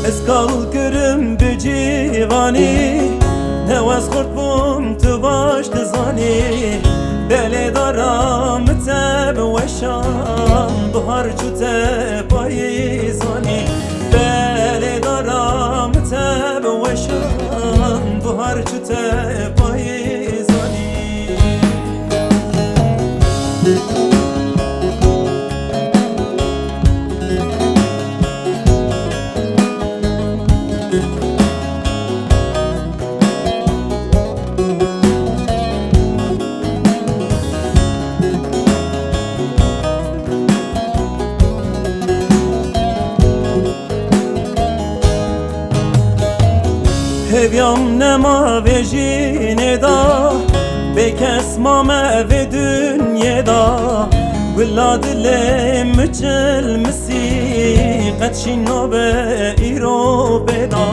اسکال کرم بجیوانی نواز خورد بوم تو باش دزانی بله دارم تب وشان بهار جوته پاییزانی بله دارم تب وشان بهار جوته پاییزانی هویم نما و جینه دا بکس مامه و دنیا دا ولا دلم مچل مسی قدشینو به ایرو بدا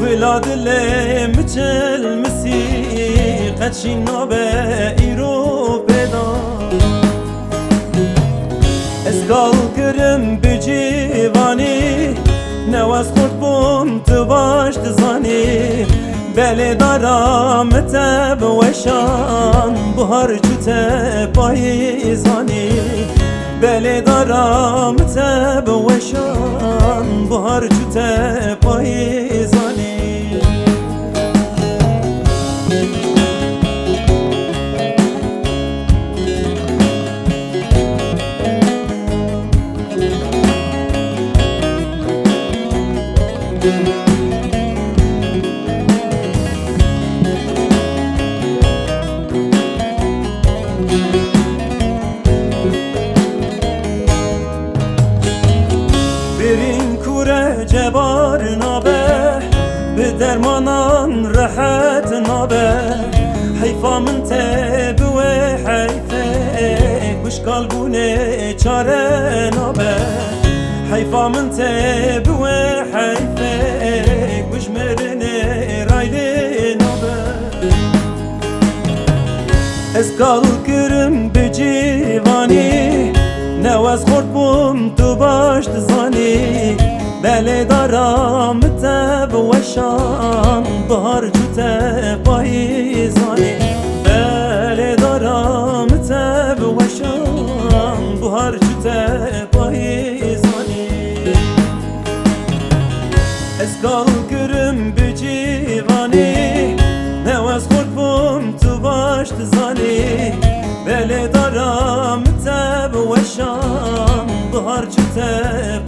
ولا دلم مچل مسی قدشینو به ایرو بدا اسکال کرم بجیوانی نواز خورد بوم تو باش دزانی بله دارم تب وشان بهار جوته پاییزانی بله دارم تب وشان بهار جوته پاییزانی برین کوره جبار نابه به درمانان راحت نابه حیفا من تب و حیفه کش قلبونه چاره نابه حیفا من تب و حیفه کش مرنه رایده نابه اسکال کرم بجیوانی نواز خورد بوم تو باش دزانی بله دارم تب وشان بهار جوته پاییزانی بله دارم تب وشان بهار جوته پاییزانی اسکال کرم بجیوانی نواز خورد بوم تو باش دزانی بله دارم تب وشان بهار جوته